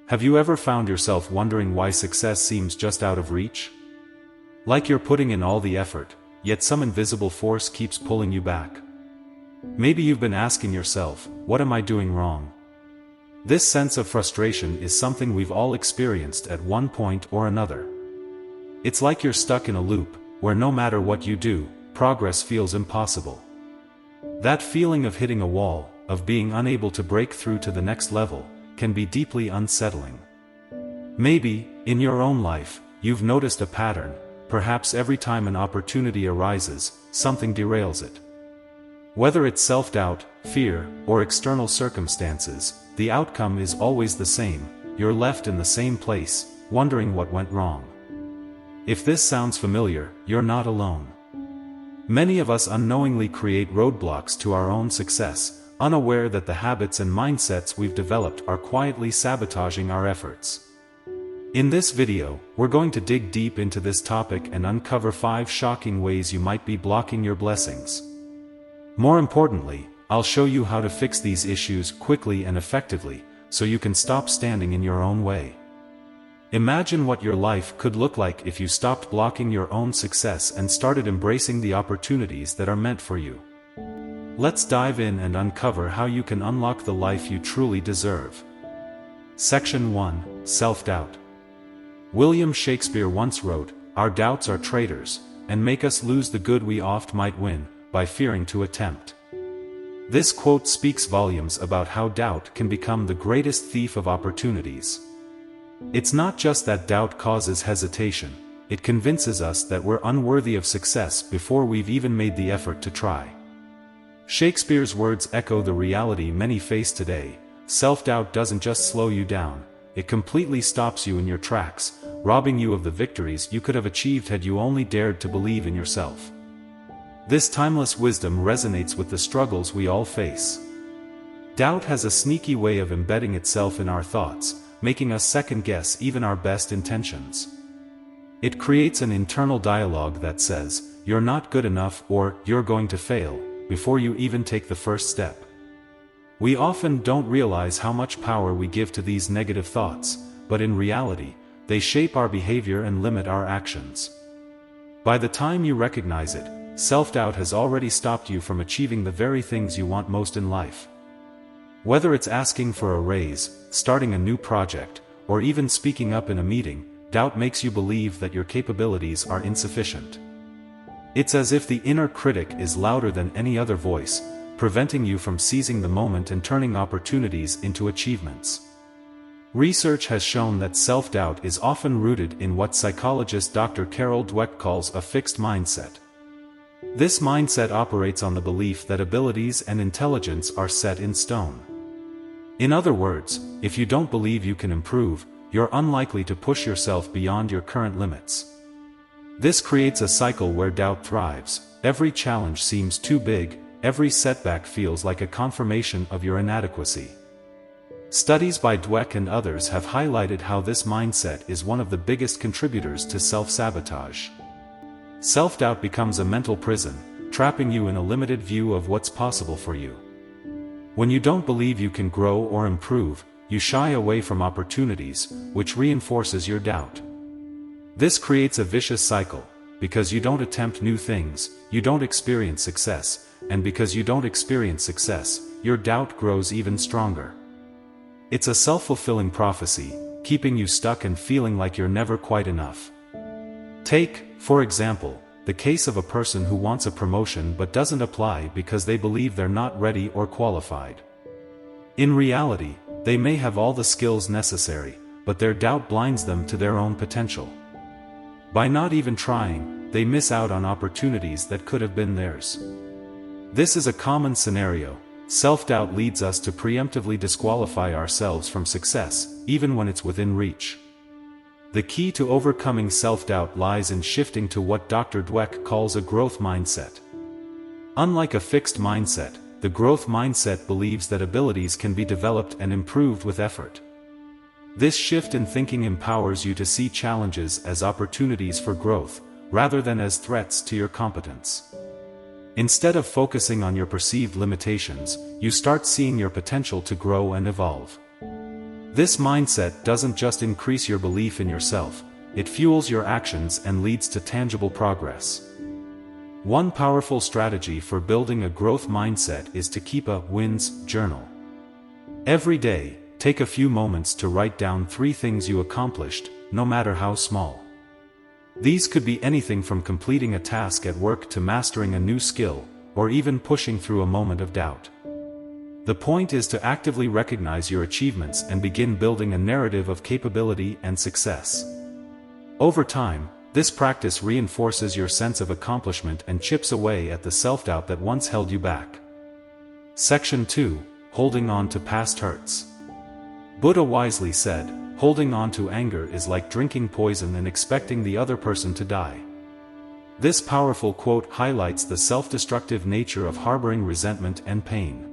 Have you ever found yourself wondering why success seems just out of reach? Like you're putting in all the effort, yet some invisible force keeps pulling you back. Maybe you've been asking yourself, what am I doing wrong? This sense of frustration is something we've all experienced at one point or another. It's like you're stuck in a loop, where no matter what you do, progress feels impossible. That feeling of hitting a wall, of being unable to break through to the next level, can be deeply unsettling. Maybe, in your own life, you've noticed a pattern. Perhaps every time an opportunity arises, something derails it. Whether it's self-doubt, fear, or external circumstances, the outcome is always the same. You're left in the same place, wondering what went wrong. If this sounds familiar, you're not alone. Many of us unknowingly create roadblocks to our own success, unaware that the habits and mindsets we've developed are quietly sabotaging our efforts. In this video, we're going to dig deep into this topic and uncover 5 shocking ways you might be blocking your blessings. More importantly, I'll show you how to fix these issues quickly and effectively, so you can stop standing in your own way. Imagine what your life could look like if you stopped blocking your own success and started embracing the opportunities that are meant for you. Let's dive in and uncover how you can unlock the life you truly deserve. Section 1. Self-doubt. William Shakespeare once wrote, "Our doubts are traitors, and make us lose the good we oft might win, by fearing to attempt." This quote speaks volumes about how doubt can become the greatest thief of opportunities. It's not just that doubt causes hesitation, it convinces us that we're unworthy of success before we've even made the effort to try. Shakespeare's words echo the reality many face today. Self-doubt doesn't just slow you down, it completely stops you in your tracks, robbing you of the victories you could have achieved had you only dared to believe in yourself. This timeless wisdom resonates with the struggles we all face. Doubt has a sneaky way of embedding itself in our thoughts, making us second-guess even our best intentions. It creates an internal dialogue that says, "You're not good enough" or "You're going to fail," before you even take the first step. We often don't realize how much power we give to these negative thoughts, but in reality, they shape our behavior and limit our actions. By the time you recognize it, self-doubt has already stopped you from achieving the very things you want most in life. Whether it's asking for a raise, starting a new project, or even speaking up in a meeting, doubt makes you believe that your capabilities are insufficient. It's as if the inner critic is louder than any other voice, preventing you from seizing the moment and turning opportunities into achievements. Research has shown that self-doubt is often rooted in what psychologist Dr. Carol Dweck calls a fixed mindset. This mindset operates on the belief that abilities and intelligence are set in stone. In other words, if you don't believe you can improve, you're unlikely to push yourself beyond your current limits. This creates a cycle where doubt thrives. Every challenge seems too big, every setback feels like a confirmation of your inadequacy. Studies by Dweck and others have highlighted how this mindset is one of the biggest contributors to self-sabotage. Self-doubt becomes a mental prison, trapping you in a limited view of what's possible for you. When you don't believe you can grow or improve, you shy away from opportunities, which reinforces your doubt. This creates a vicious cycle. Because you don't attempt new things, you don't experience success, and because you don't experience success, your doubt grows even stronger. It's a self-fulfilling prophecy, keeping you stuck and feeling like you're never quite enough. Take, for example, the case of a person who wants a promotion but doesn't apply because they believe they're not ready or qualified. In reality, they may have all the skills necessary, but their doubt blinds them to their own potential. By not even trying, they miss out on opportunities that could have been theirs. This is a common scenario. Self-doubt leads us to preemptively disqualify ourselves from success, even when it's within reach. The key to overcoming self-doubt lies in shifting to what Dr. Dweck calls a growth mindset. Unlike a fixed mindset, the growth mindset believes that abilities can be developed and improved with effort. This shift in thinking empowers you to see challenges as opportunities for growth, rather than as threats to your competence. Instead of focusing on your perceived limitations, you start seeing your potential to grow and evolve. This mindset doesn't just increase your belief in yourself, it fuels your actions and leads to tangible progress. One powerful strategy for building a growth mindset is to keep a wins journal. Every day, take a few moments to write down 3 things you accomplished, no matter how small. These could be anything from completing a task at work to mastering a new skill, or even pushing through a moment of doubt. The point is to actively recognize your achievements and begin building a narrative of capability and success. Over time, this practice reinforces your sense of accomplishment and chips away at the self-doubt that once held you back. Section 2. Holding on to past hurts. Buddha wisely said, "Holding on to anger is like drinking poison and expecting the other person to die." This powerful quote highlights the self-destructive nature of harboring resentment and pain.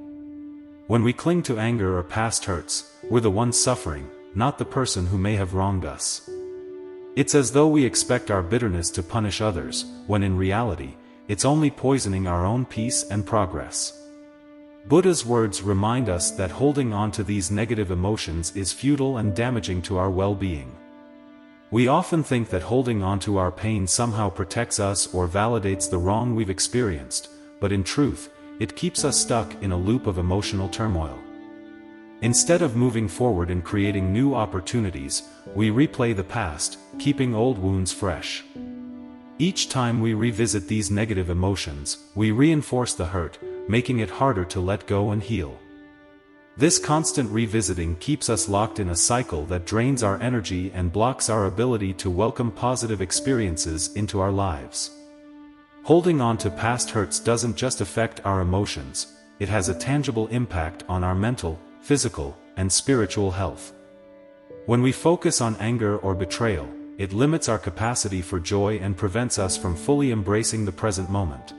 When we cling to anger or past hurts, we're the ones suffering, not the person who may have wronged us. It's as though we expect our bitterness to punish others, when in reality, it's only poisoning our own peace and progress. Buddha's words remind us that holding on to these negative emotions is futile and damaging to our well-being. We often think that holding on to our pain somehow protects us or validates the wrong we've experienced, but in truth, it keeps us stuck in a loop of emotional turmoil. Instead of moving forward and creating new opportunities, we replay the past, keeping old wounds fresh. Each time we revisit these negative emotions, we reinforce the hurt, making it harder to let go and heal. This constant revisiting keeps us locked in a cycle that drains our energy and blocks our ability to welcome positive experiences into our lives. Holding on to past hurts doesn't just affect our emotions, it has a tangible impact on our mental, physical, and spiritual health. When we focus on anger or betrayal, it limits our capacity for joy and prevents us from fully embracing the present moment.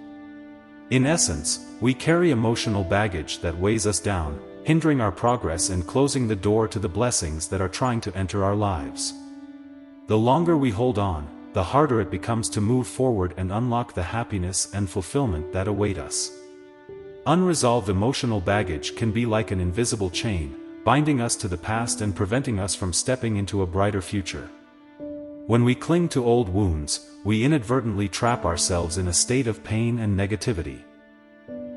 In essence, we carry emotional baggage that weighs us down, hindering our progress and closing the door to the blessings that are trying to enter our lives. The longer we hold on, the harder it becomes to move forward and unlock the happiness and fulfillment that await us. Unresolved emotional baggage can be like an invisible chain, binding us to the past and preventing us from stepping into a brighter future. When we cling to old wounds, we inadvertently trap ourselves in a state of pain and negativity.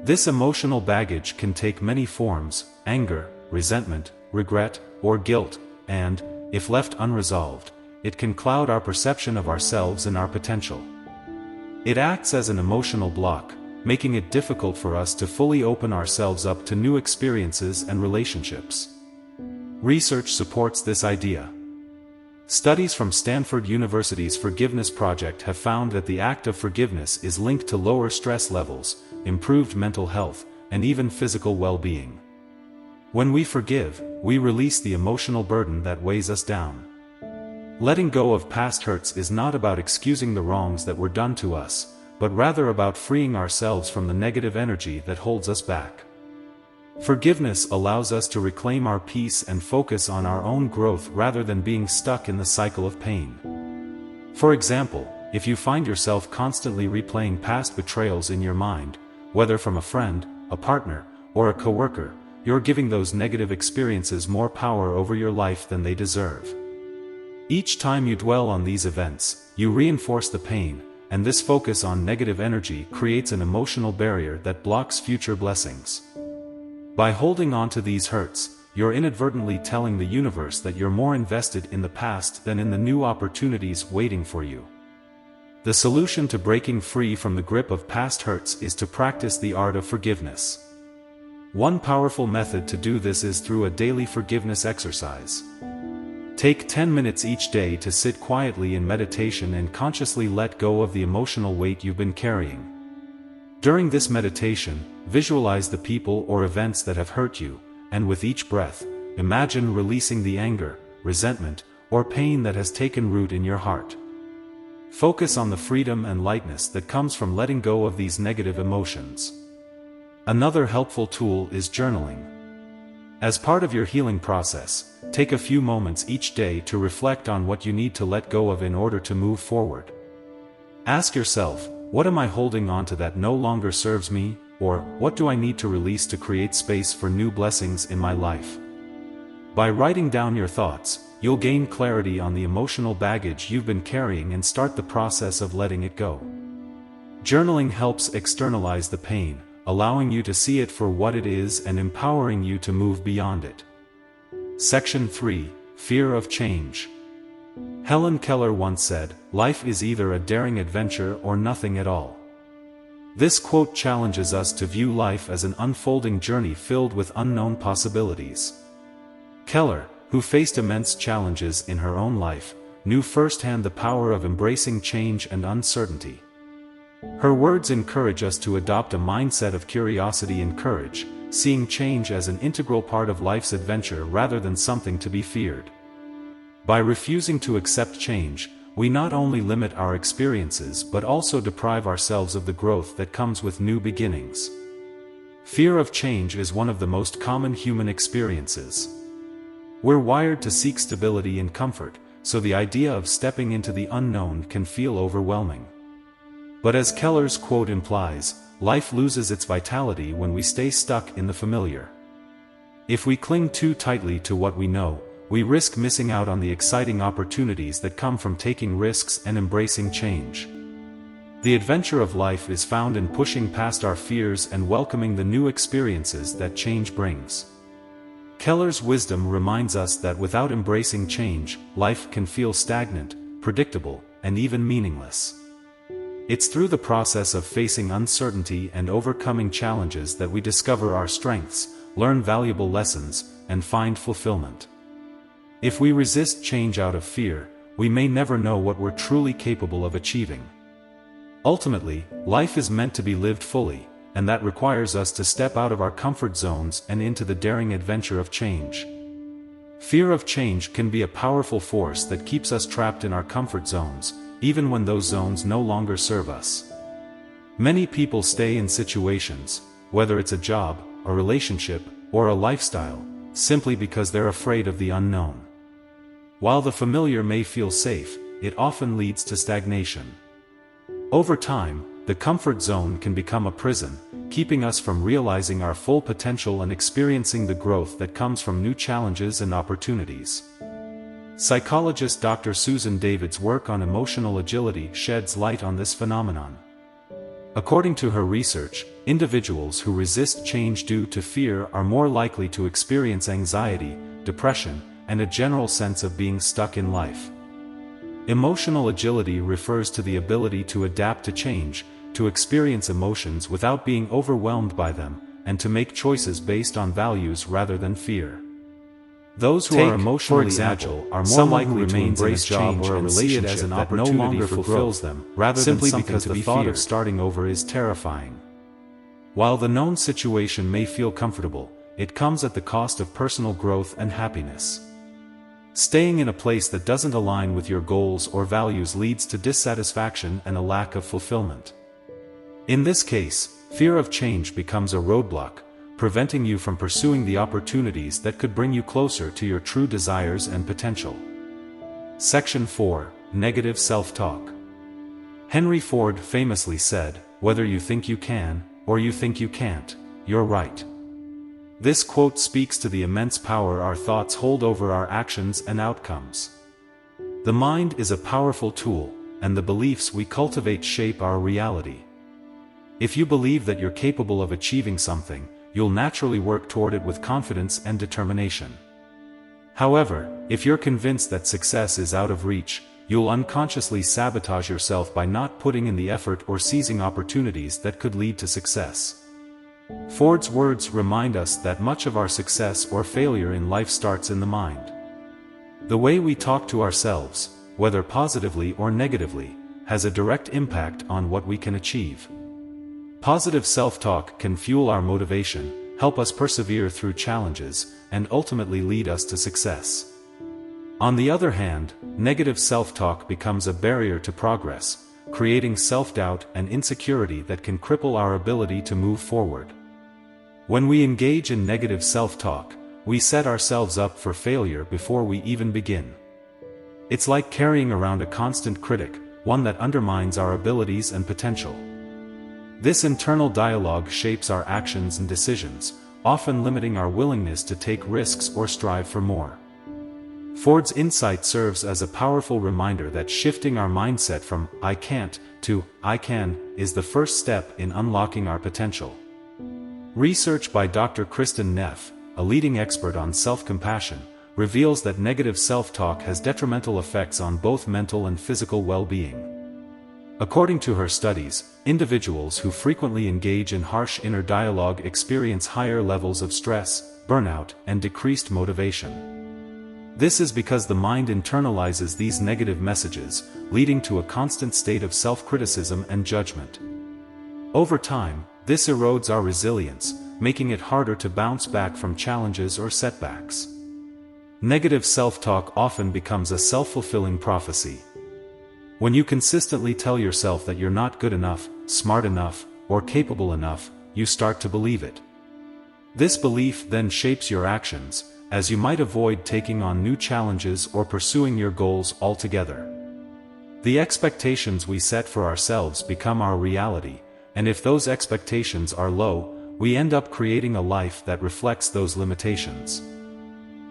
This emotional baggage can take many forms: anger, resentment, regret, or guilt, and, if left unresolved, it can cloud our perception of ourselves and our potential. It acts as an emotional block, making it difficult for us to fully open ourselves up to new experiences and relationships. Research supports this idea. Studies from Stanford University's Forgiveness Project have found that the act of forgiveness is linked to lower stress levels, improved mental health, and even physical well-being. When we forgive, we release the emotional burden that weighs us down. Letting go of past hurts is not about excusing the wrongs that were done to us, but rather about freeing ourselves from the negative energy that holds us back. Forgiveness allows us to reclaim our peace and focus on our own growth rather than being stuck in the cycle of pain. For example, if you find yourself constantly replaying past betrayals in your mind, whether from a friend, a partner, or a coworker, you're giving those negative experiences more power over your life than they deserve. Each time you dwell on these events, you reinforce the pain, and this focus on negative energy creates an emotional barrier that blocks future blessings. By holding on to these hurts, you're inadvertently telling the universe that you're more invested in the past than in the new opportunities waiting for you. The solution to breaking free from the grip of past hurts is to practice the art of forgiveness. One powerful method to do this is through a daily forgiveness exercise. Take 10 minutes each day to sit quietly in meditation and consciously let go of the emotional weight you've been carrying. During this meditation, visualize the people or events that have hurt you, and with each breath, imagine releasing the anger, resentment, or pain that has taken root in your heart. Focus on the freedom and lightness that comes from letting go of these negative emotions. Another helpful tool is journaling. As part of your healing process, take a few moments each day to reflect on what you need to let go of in order to move forward. Ask yourself, what am I holding on to that no longer serves me, or what do I need to release to create space for new blessings in my life? By writing down your thoughts, you'll gain clarity on the emotional baggage you've been carrying and start the process of letting it go. Journaling helps externalize the pain, allowing you to see it for what it is and empowering you to move beyond it. Section 3. Fear of Change. Helen Keller once said, "Life is either a daring adventure or nothing at all." This quote challenges us to view life as an unfolding journey filled with unknown possibilities. Keller, who faced immense challenges in her own life, knew firsthand the power of embracing change and uncertainty. Her words encourage us to adopt a mindset of curiosity and courage, seeing change as an integral part of life's adventure rather than something to be feared. By refusing to accept change, we not only limit our experiences but also deprive ourselves of the growth that comes with new beginnings. Fear of change is one of the most common human experiences. We're wired to seek stability and comfort, so the idea of stepping into the unknown can feel overwhelming. But as Keller's quote implies, life loses its vitality when we stay stuck in the familiar. If we cling too tightly to what we know, we risk missing out on the exciting opportunities that come from taking risks and embracing change. The adventure of life is found in pushing past our fears and welcoming the new experiences that change brings. Keller's wisdom reminds us that without embracing change, life can feel stagnant, predictable, and even meaningless. It's through the process of facing uncertainty and overcoming challenges that we discover our strengths, learn valuable lessons, and find fulfillment. If we resist change out of fear, we may never know what we're truly capable of achieving. Ultimately, life is meant to be lived fully, and that requires us to step out of our comfort zones and into the daring adventure of change. Fear of change can be a powerful force that keeps us trapped in our comfort zones, even when those zones no longer serve us. Many people stay in situations, whether it's a job, a relationship, or a lifestyle, simply because they're afraid of the unknown. While the familiar may feel safe, it often leads to stagnation. Over time, the comfort zone can become a prison, keeping us from realizing our full potential and experiencing the growth that comes from new challenges and opportunities. Psychologist Dr. Susan David's work on emotional agility sheds light on this phenomenon. According to her research, individuals who resist change due to fear are more likely to experience anxiety, depression, and a general sense of being stuck in life. Emotional agility refers to the ability to adapt to change, to experience emotions without being overwhelmed by them, and to make choices based on values rather than fear. Those who are emotionally agile are more likely to embrace change or a relationship as an opportunity no longer fulfills them, rather simply because the thought of starting over is terrifying. While the known situation may feel comfortable, it comes at the cost of personal growth and happiness. Staying in a place that doesn't align with your goals or values leads to dissatisfaction and a lack of fulfillment. In this case, fear of change becomes a roadblock, preventing you from pursuing the opportunities that could bring you closer to your true desires and potential. Section 4. Negative Self-Talk. Henry Ford famously said, "Whether you think you can, or you think you can't, you're right." This quote speaks to the immense power our thoughts hold over our actions and outcomes. The mind is a powerful tool, and the beliefs we cultivate shape our reality. If you believe that you're capable of achieving something, you'll naturally work toward it with confidence and determination. However, if you're convinced that success is out of reach, you'll unconsciously sabotage yourself by not putting in the effort or seizing opportunities that could lead to success. Ford's words remind us that much of our success or failure in life starts in the mind. The way we talk to ourselves, whether positively or negatively, has a direct impact on what we can achieve. Positive self-talk can fuel our motivation, help us persevere through challenges, and ultimately lead us to success. On the other hand, negative self-talk becomes a barrier to progress, creating self-doubt and insecurity that can cripple our ability to move forward. When we engage in negative self-talk, we set ourselves up for failure before we even begin. It's like carrying around a constant critic, one that undermines our abilities and potential. This internal dialogue shapes our actions and decisions, often limiting our willingness to take risks or strive for more. Ford's insight serves as a powerful reminder that shifting our mindset from "I can't" to "I can" is the first step in unlocking our potential. Research by Dr. Kristen Neff, a leading expert on self-compassion, reveals that negative self-talk has detrimental effects on both mental and physical well-being. According to her studies, individuals who frequently engage in harsh inner dialogue experience higher levels of stress, burnout, and decreased motivation. This is because the mind internalizes these negative messages, leading to a constant state of self-criticism and judgment. Over time, this erodes our resilience, making it harder to bounce back from challenges or setbacks. Negative self-talk often becomes a self-fulfilling prophecy. When you consistently tell yourself that you're not good enough, smart enough, or capable enough, you start to believe it. This belief then shapes your actions, as you might avoid taking on new challenges or pursuing your goals altogether. The expectations we set for ourselves become our reality, and if those expectations are low, we end up creating a life that reflects those limitations.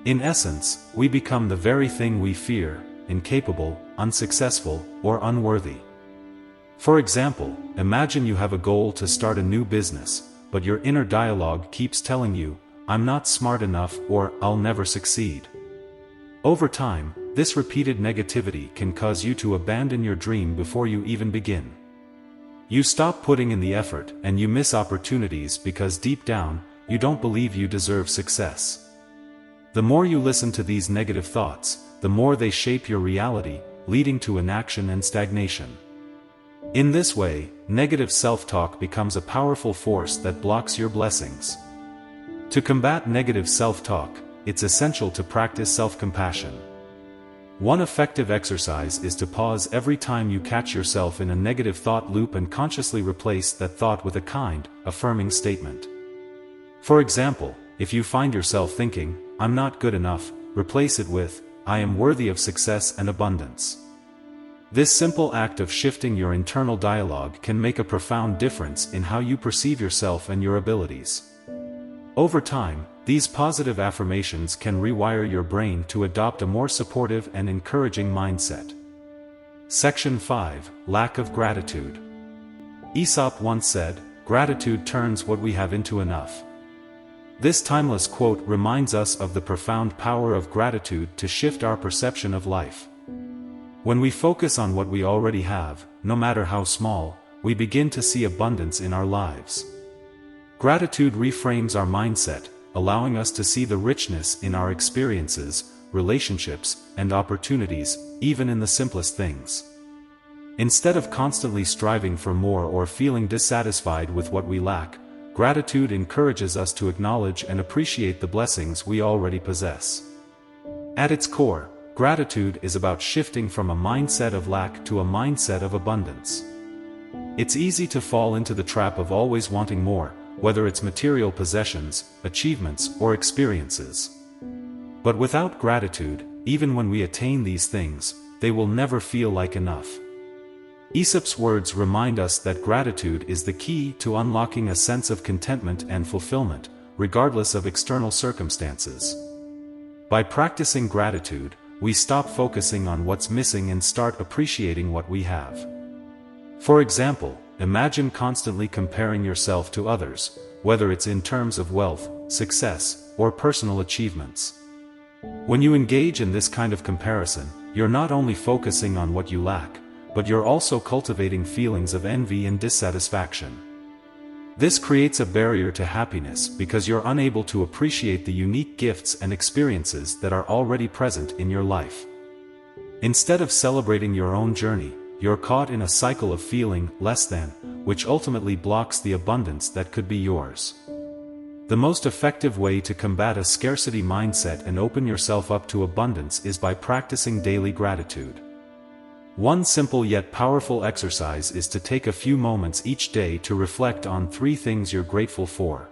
In essence, we become the very thing we fear: incapable, unsuccessful, or unworthy. For example, imagine you have a goal to start a new business, but your inner dialogue keeps telling you, "I'm not smart enough," or "I'll never succeed." Over time, this repeated negativity can cause you to abandon your dream before you even begin. You stop putting in the effort, and you miss opportunities because deep down, you don't believe you deserve success. The more you listen to these negative thoughts, the more they shape your reality, leading to inaction and stagnation. In this way, negative self-talk becomes a powerful force that blocks your blessings. To combat negative self-talk, it's essential to practice self-compassion. One effective exercise is to pause every time you catch yourself in a negative thought loop and consciously replace that thought with a kind, affirming statement. For example, if you find yourself thinking, "I'm not good enough," replace it with, "I am worthy of success and abundance." This simple act of shifting your internal dialogue can make a profound difference in how you perceive yourself and your abilities. Over time, these positive affirmations can rewire your brain to adopt a more supportive and encouraging mindset. Section 5: Lack of Gratitude. Aesop once said, "Gratitude turns what we have into enough." This timeless quote reminds us of the profound power of gratitude to shift our perception of life. When we focus on what we already have, no matter how small, we begin to see abundance in our lives. Gratitude reframes our mindset, allowing us to see the richness in our experiences, relationships, and opportunities, even in the simplest things. Instead of constantly striving for more or feeling dissatisfied with what we lack, gratitude encourages us to acknowledge and appreciate the blessings we already possess. At its core, gratitude is about shifting from a mindset of lack to a mindset of abundance. It's easy to fall into the trap of always wanting more, whether it's material possessions, achievements, or experiences. But without gratitude, even when we attain these things, they will never feel like enough. Aesop's words remind us that gratitude is the key to unlocking a sense of contentment and fulfillment, regardless of external circumstances. By practicing gratitude, we stop focusing on what's missing and start appreciating what we have. For example, imagine constantly comparing yourself to others, whether it's in terms of wealth, success, or personal achievements. When you engage in this kind of comparison, you're not only focusing on what you lack, but you're also cultivating feelings of envy and dissatisfaction. This creates a barrier to happiness because you're unable to appreciate the unique gifts and experiences that are already present in your life. Instead of celebrating your own journey, you're caught in a cycle of feeling less than, which ultimately blocks the abundance that could be yours. The most effective way to combat a scarcity mindset and open yourself up to abundance is by practicing daily gratitude. One simple yet powerful exercise is to take a few moments each day to reflect on 3 things you're grateful for.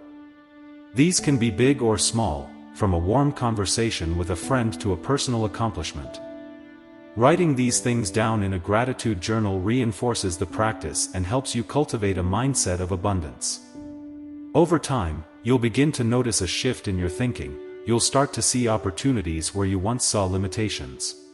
These can be big or small, from a warm conversation with a friend to a personal accomplishment. Writing these things down in a gratitude journal reinforces the practice and helps you cultivate a mindset of abundance. Over time, you'll begin to notice a shift in your thinking. You'll start to see opportunities where you once saw limitations.